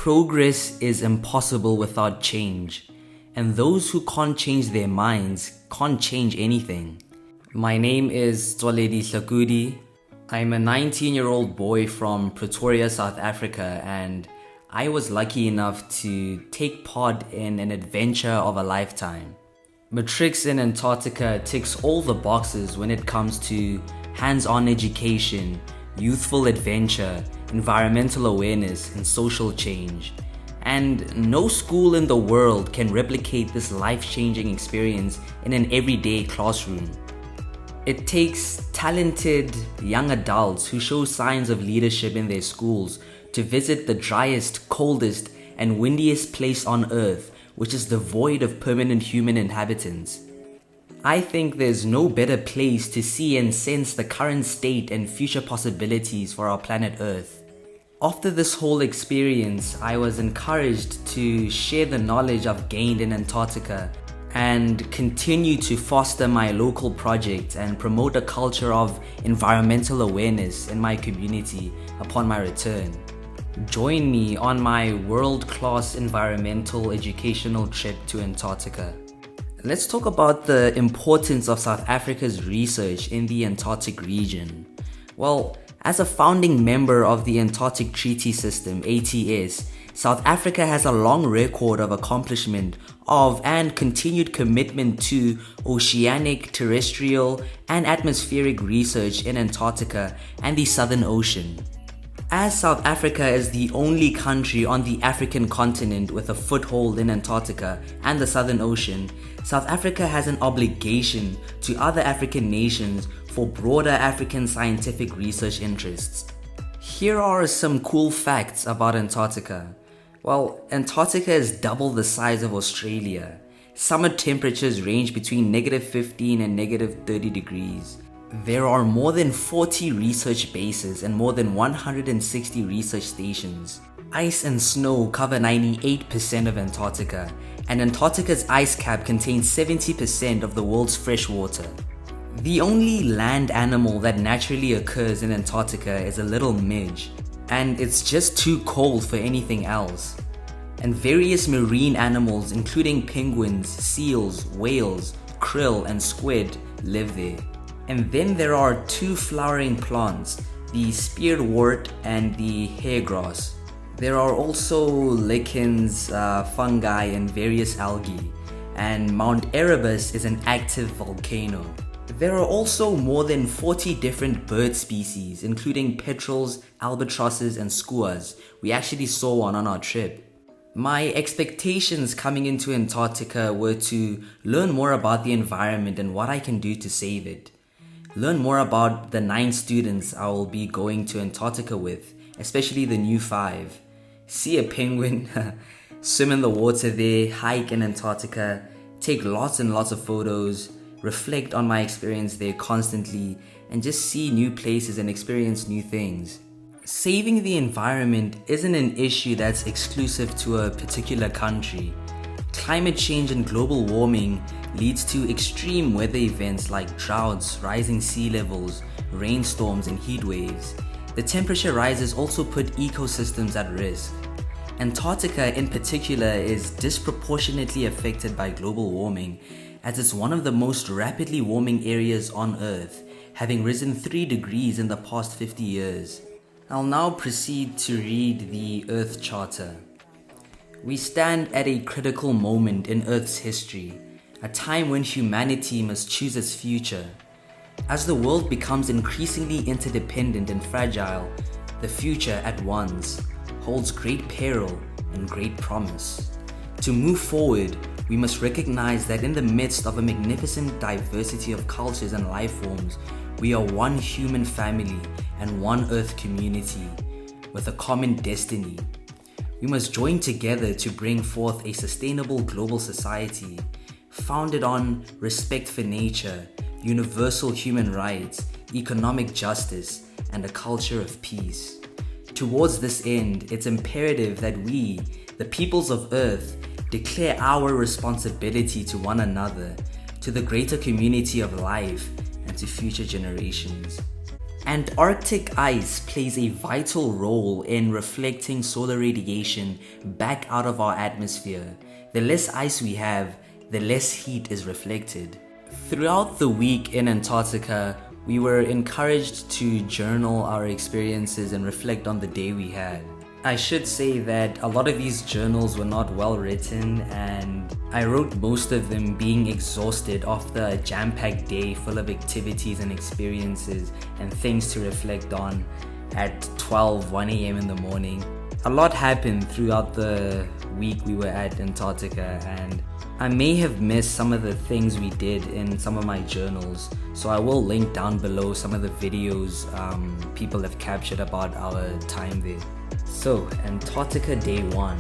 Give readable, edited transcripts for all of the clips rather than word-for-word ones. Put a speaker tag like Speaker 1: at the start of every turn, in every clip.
Speaker 1: Progress is impossible without change, and those who can't change their minds can't change anything. My name is Tswaledi Hlakudi. I'm a 19-year-old boy from Pretoria, South Africa, and I was lucky enough to take part in an adventure of a lifetime. Matrics in Antarctica ticks all the boxes when it comes to hands-on education, youthful adventure, environmental awareness, and social change. And no school in the world can replicate this life-changing experience in an everyday classroom. It takes talented young adults who show signs of leadership in their schools to visit the driest, coldest, and windiest place on Earth, which is devoid of permanent human inhabitants. I think there's no better place to see and sense the current state and future possibilities for our planet Earth. After this whole experience, I was encouraged to share the knowledge I've gained in Antarctica and continue to foster my local project and promote a culture of environmental awareness in my community upon my return. Join me on my world-class environmental educational trip to Antarctica. Let's talk about the importance of South Africa's research in the Antarctic region. Well, as a founding member of the Antarctic Treaty System, ATS, South Africa has a long record of accomplishment of and continued commitment to oceanic, terrestrial, and atmospheric research in Antarctica and the Southern Ocean. As South Africa is the only country on the African continent with a foothold in Antarctica and the Southern Ocean, South Africa has an obligation to other African nations for broader African scientific research interests. Here are some cool facts about Antarctica. Well, Antarctica is double the size of Australia. Summer temperatures range between -15 and -30 degrees. There are more than 40 research bases and more than 160 research stations. Ice and snow cover 98% of Antarctica, and Antarctica's ice cap contains 70% of the world's fresh water. The only land animal that naturally occurs in Antarctica is a little midge, and it's just too cold for anything else. And various marine animals including penguins, seals, whales, krill, and squid live there. And then there are two flowering plants, the spearwort and the hairgrass. There are also lichens, fungi, and various algae. And Mount Erebus is an active volcano. There are also more than 40 different bird species, including petrels, albatrosses, and skuas. We actually saw one on our trip. My expectations coming into Antarctica were to learn more about the environment and what I can do to save it. Learn more about the 9 students I will be going to Antarctica with, especially the new 5. See a penguin, swim in the water there, hike in Antarctica, take lots and lots of photos, reflect on my experience there constantly, and just see new places and experience new things. Saving the environment isn't an issue that's exclusive to a particular country. Climate change and global warming leads to extreme weather events like droughts, rising sea levels, rainstorms, and heat waves. The temperature rises also put ecosystems at risk. Antarctica in particular is disproportionately affected by global warming, as it's one of the most rapidly warming areas on Earth, having risen 3 degrees in the past 50 years. I'll now proceed to read the Earth Charter. We stand at a critical moment in Earth's history, a time when humanity must choose its future. As the world becomes increasingly interdependent and fragile, the future at once holds great peril and great promise. To move forward, we must recognize that in the midst of a magnificent diversity of cultures and life forms, we are one human family and one Earth community with a common destiny. We must join together to bring forth a sustainable global society founded on respect for nature, universal human rights, economic justice, and a culture of peace. Towards this end, it's imperative that we, the peoples of Earth, declare our responsibility to one another, to the greater community of life, and to future generations. Antarctic ice plays a vital role in reflecting solar radiation back out of our atmosphere. The less ice we have, the less heat is reflected. Throughout the week in Antarctica, we were encouraged to journal our experiences and reflect on the day we had. I should say that a lot of these journals were not well written, and I wrote most of them being exhausted after a jam-packed day full of activities and experiences and things to reflect on at 1 a.m. in the morning. A lot happened throughout the week we were at Antarctica, and I may have missed some of the things we did in some of my journals, so I will link down below some of the videos people have captured about our time there. So, Antarctica Day 1.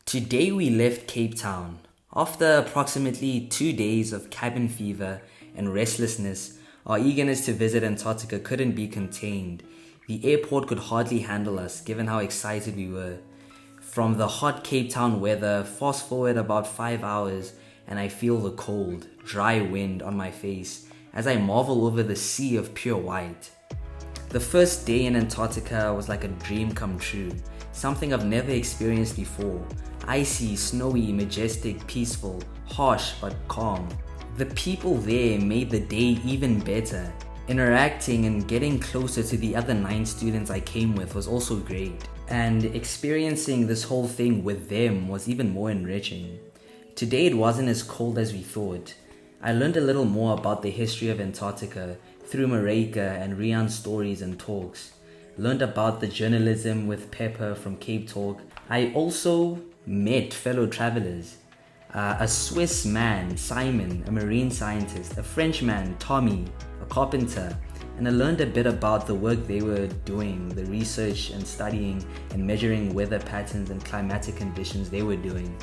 Speaker 1: Today we left Cape Town. After approximately 2 days of cabin fever and restlessness, our eagerness to visit Antarctica couldn't be contained. The airport could hardly handle us given how excited we were. From the hot Cape Town weather, fast forward about 5 hours and I feel the cold, dry wind on my face as I marvel over the sea of pure white. The first day in Antarctica was like a dream come true, something I've never experienced before. Icy, snowy, majestic, peaceful, harsh but calm. The people there made the day even better. Interacting and getting closer to the other 9 students I came with was also great. And experiencing this whole thing with them was even more enriching. Today it wasn't as cold as we thought. I learned a little more about the history of Antarctica through Marika and Rian's stories and talks. Learned about the journalism with Pepper from Cape Talk. I also met fellow travelers. A Swiss man, Simon, a marine scientist, a French man, Tommy, a carpenter, and I learned a bit about the work they were doing, the research and studying and measuring weather patterns and climatic conditions they were doing.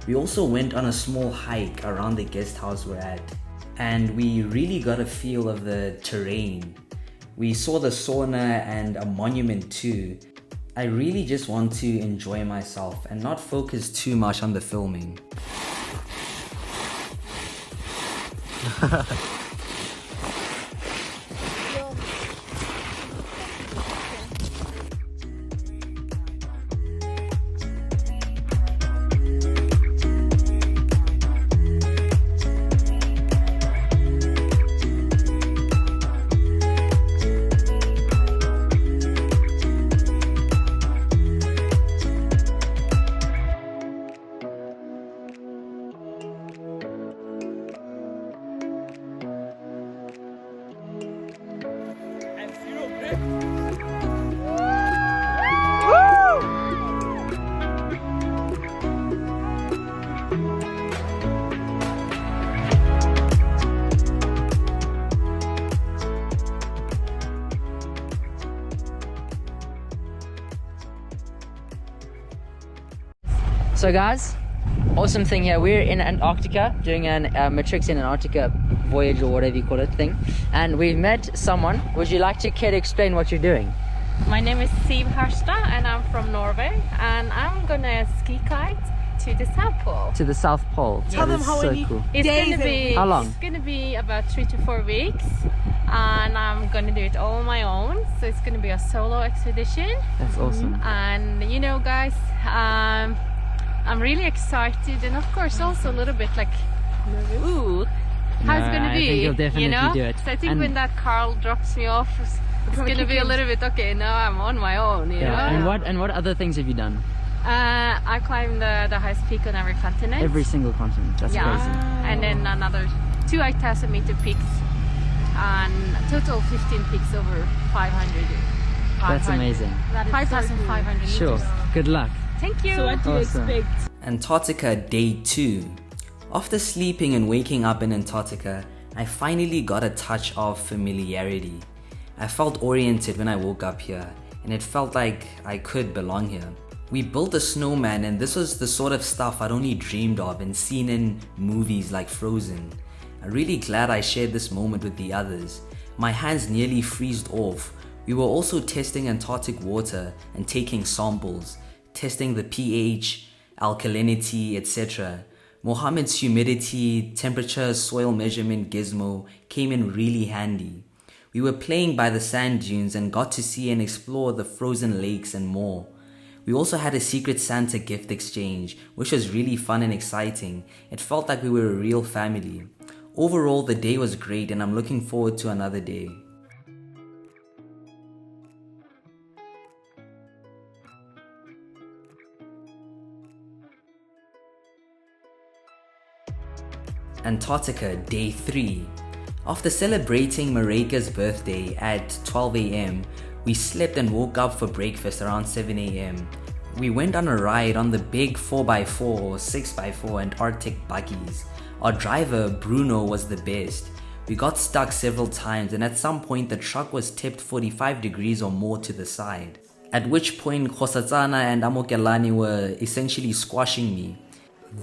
Speaker 1: We also went on a small hike around the guest house we're at, and we really got a feel of the terrain. We saw the sauna and a monument too. I really just want to enjoy myself and not focus too much on the filming.
Speaker 2: So guys, awesome thing here. We're in Antarctica doing an Matrics in Antarctica voyage or whatever you call it thing, and we've met someone. Would you like to care to explain what you're doing?
Speaker 3: My name is Siv Harstad and I'm from Norway, and I'm gonna ski kite to the South Pole.
Speaker 2: To the South Pole.
Speaker 3: Tell them
Speaker 2: how many cool.
Speaker 3: It's gonna be
Speaker 2: how long?
Speaker 3: It's gonna be about 3 to 4 weeks, and I'm gonna do it all on my own. So it's gonna be a solo expedition.
Speaker 2: That's awesome.
Speaker 3: And you know, guys, I'm really excited, and of course also a little bit like, ooh, how's it gonna be?
Speaker 2: I think you'll definitely do it.
Speaker 3: So I think when that Carl drops me off, it's gonna be a little bit okay. Now I'm on my own, you know.
Speaker 2: And what other things have you done?
Speaker 3: I climbed the highest peak on every continent.
Speaker 2: Every single continent. That's crazy.
Speaker 3: And then another 2 8,000-meter peaks, and total 15 peaks over 500.
Speaker 2: That's amazing.
Speaker 3: 5,500 meters.
Speaker 2: Sure. Good luck.
Speaker 3: Thank you.
Speaker 4: So what do you expect?
Speaker 1: Antarctica Day 2. After sleeping and waking up in Antarctica, I finally got a touch of familiarity. I felt oriented when I woke up here, and it felt like I could belong here. We built a snowman, and this was the sort of stuff I'd only dreamed of and seen in movies like Frozen. I'm really glad I shared this moment with the others. My hands nearly freezed off. We were also testing Antarctic water and taking samples, testing the pH, alkalinity, etc. Mohammed's humidity, temperature, soil measurement gizmo came in really handy. We were playing by the sand dunes and got to see and explore the frozen lakes and more. We also had a Secret Santa gift exchange, which was really fun and exciting. It felt like we were a real family. Overall, the day was great and I'm looking forward to another day. Antarctica, Day 3. After celebrating Marika's birthday at 12 AM, we slept and woke up for breakfast around 7 AM. We went on a ride on the big 4x4 or 6x4 Antarctic buggies. Our driver, Bruno, was the best. We got stuck several times and at some point the truck was tipped 45 degrees or more to the side. At which point Khosatsana and Amokelani were essentially squashing me.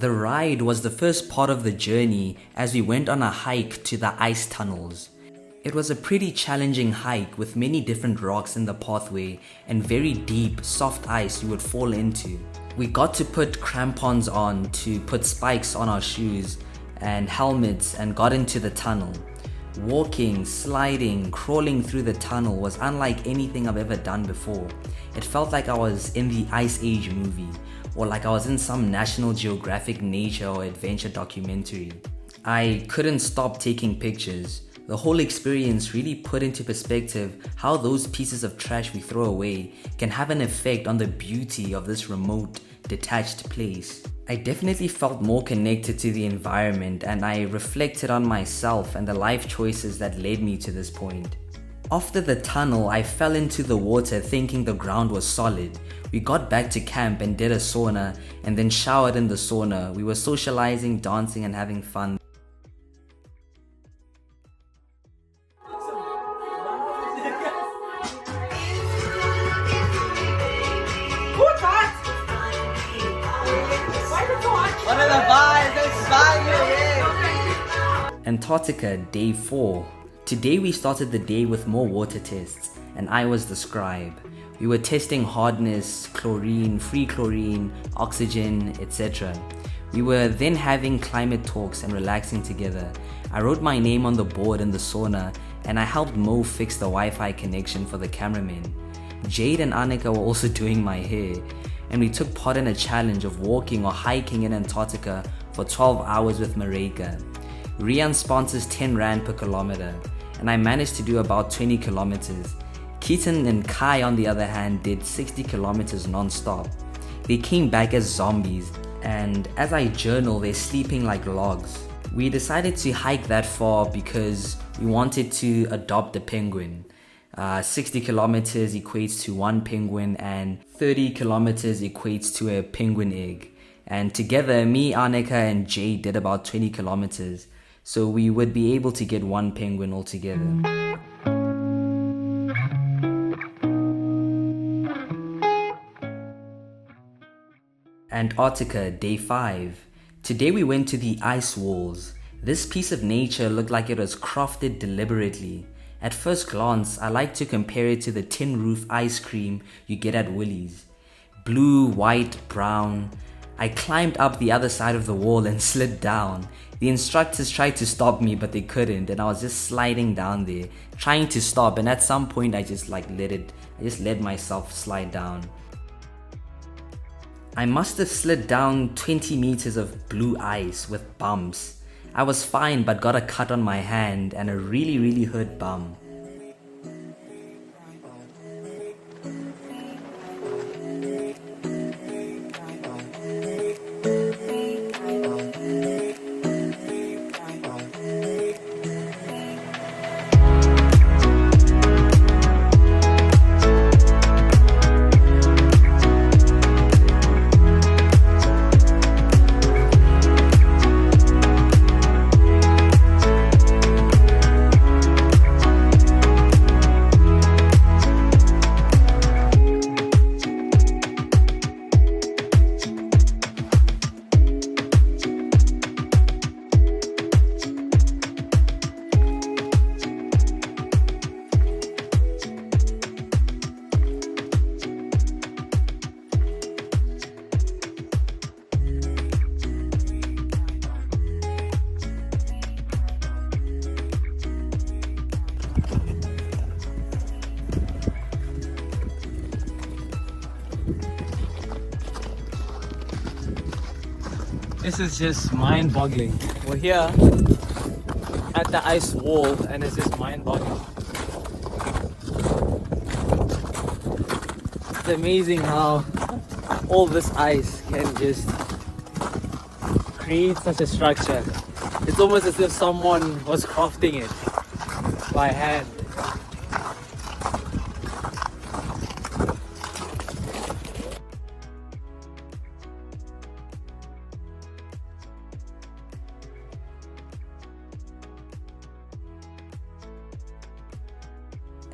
Speaker 1: The ride was the first part of the journey as we went on a hike to the ice tunnels. It was a pretty challenging hike with many different rocks in the pathway and very deep, soft ice you would fall into. We got to put crampons on to put spikes on our shoes and helmets and got into the tunnel. Walking, sliding, crawling through the tunnel was unlike anything I've ever done before. It felt like I was in the Ice Age movie, or like I was in some National Geographic nature or adventure documentary. I couldn't stop taking pictures. The whole experience really put into perspective how those pieces of trash we throw away can have an effect on the beauty of this remote, detached place. I definitely felt more connected to the environment and I reflected on myself and the life choices that led me to this point. After the tunnel, I fell into the water thinking the ground was solid. We got back to camp and did a sauna and then showered in the sauna. We were socializing, dancing and having fun. Antarctica, Day 4. Today we started the day with more water tests and I was the scribe. We were testing hardness, chlorine, free chlorine, oxygen, etc. We were then having climate talks and relaxing together. I wrote my name on the board in the sauna and I helped Mo fix the Wi-Fi connection for the cameraman. Jade and Annika were also doing my hair and we took part in a challenge of walking or hiking in Antarctica for 12 hours with Marika. Rian sponsors 10 Rand per kilometer and I managed to do about 20 kilometers. Keaton and Kai on the other hand did 60 kilometers non-stop. They came back as zombies and as I journal they're sleeping like logs. We decided to hike that far because we wanted to adopt a penguin. 60 kilometers equates to one penguin and 30 kilometers equates to a penguin egg. And together, me, Annika and Jay did about 20 kilometers. So we would be able to get one penguin altogether. Antarctica, Day 5. Today we went to the ice walls. This piece of nature looked like it was crafted deliberately. At first glance, I like to compare it to the tin roof ice cream you get at Woolies. Blue, white, brown. I climbed up the other side of the wall and slid down. The instructors tried to stop me but they couldn't and I was just sliding down there, trying to stop, and at some point I just let myself slide down. I must have slid down 20 meters of blue ice with bumps. I was fine but got a cut on my hand and a really hurt bum.
Speaker 4: This is just mind-boggling. We're here at the ice wall and it's just mind-boggling. It's amazing how all this ice can just create such a structure. It's almost as if someone was crafting it by hand.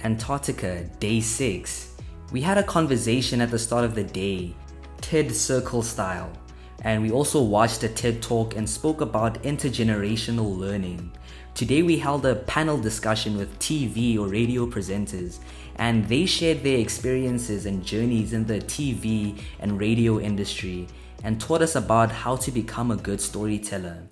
Speaker 1: Antarctica, day 6. We had a conversation at the start of the day, TED circle style, and we also watched a TED talk and spoke about intergenerational learning. Today we held a panel discussion with TV or radio presenters, and they shared their experiences and journeys in the TV and radio industry and taught us about how to become a good storyteller.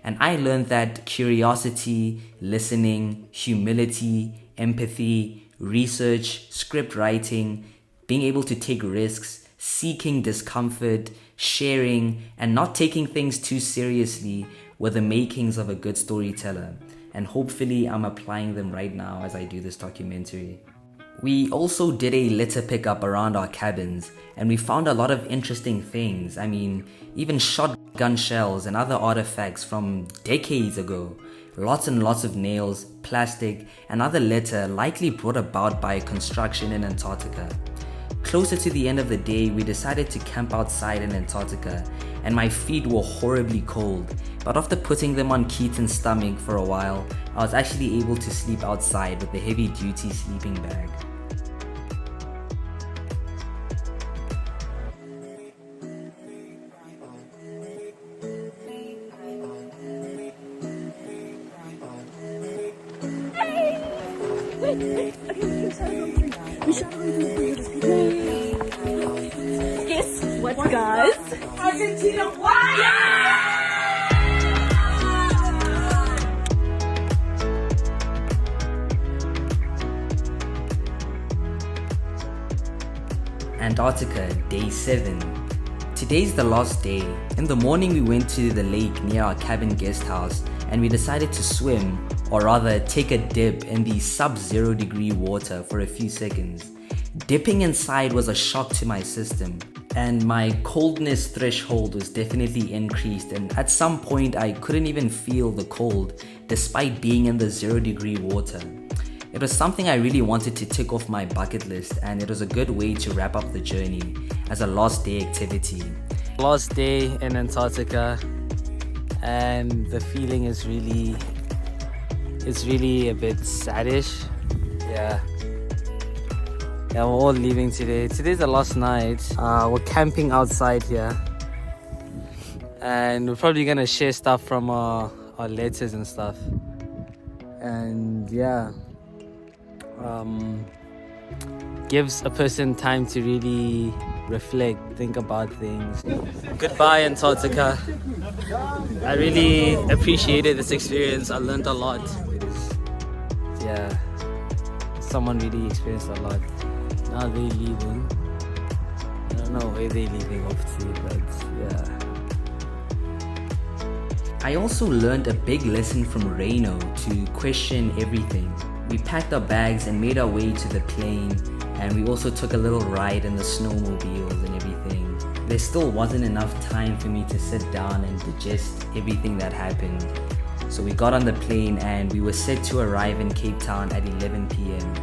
Speaker 1: And I learned that curiosity, listening, humility, empathy, research, script writing, being able to take risks, seeking discomfort, sharing, and not taking things too seriously were the makings of a good storyteller. And hopefully I'm applying them right now as I do this documentary. We also did a litter pickup around our cabins, and we found a lot of interesting things. I mean, even shotgun shells and other artifacts from decades ago. Lots and lots of nails, plastic, and other litter likely brought about by construction in Antarctica. Closer to the end of the day, we decided to camp outside in Antarctica, and my feet were horribly cold. But after putting them on Keaton's stomach for a while, I was actually able to sleep outside with a heavy-duty sleeping bag.
Speaker 5: Guess what, guys? Argentina won!
Speaker 1: Antarctica, day 7. Today's the last day. In the morning we went to the lake near our cabin guest house and we decided to swim, or rather take a dip in the sub-0 degree water for a few seconds. Dipping inside was a shock to my system, and my coldness threshold was definitely increased, and at some point I couldn't even feel the cold despite being in the 0 degree water. It was something I really wanted to tick off my bucket list, and it was a good way to wrap up the journey as a last day activity.
Speaker 4: Last day in Antarctica, and the feeling is really a bit saddish. Yeah, we're all leaving today. Today's the last night. We're camping outside here, and we're probably gonna share stuff from our letters and stuff. And yeah, gives a person time to really reflect, think about things. Goodbye, Antarctica. I really appreciated this experience. I learned a lot. Yeah, someone really experienced a lot. Now they're leaving. I don't know where they're leaving off to, but yeah.
Speaker 1: I also learned a big lesson from Reno to question everything. We packed our bags and made our way to the plane, and we also took a little ride in the snowmobiles and everything. There still wasn't enough time for me to sit down and digest everything that happened. So we got on the plane and we were set to arrive in Cape Town at 11 p.m.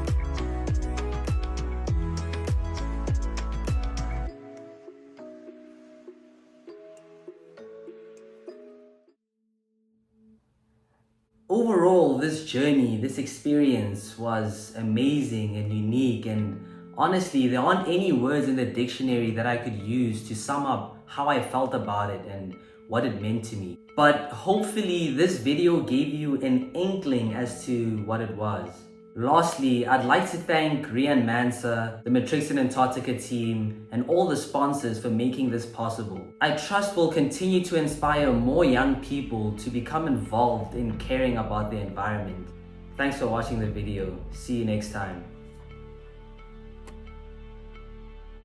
Speaker 1: Overall, this journey, this experience was amazing and unique, and honestly, there aren't any words in the dictionary that I could use to sum up how I felt about it and what it meant to me. But hopefully this video gave you an inkling as to what it was. Lastly, I'd like to thank Rian Mansa, the Matrics In Antarctica team, and all the sponsors for making this possible. I trust we'll continue to inspire more young people to become involved in caring about the environment. Thanks for watching the video. See you next time.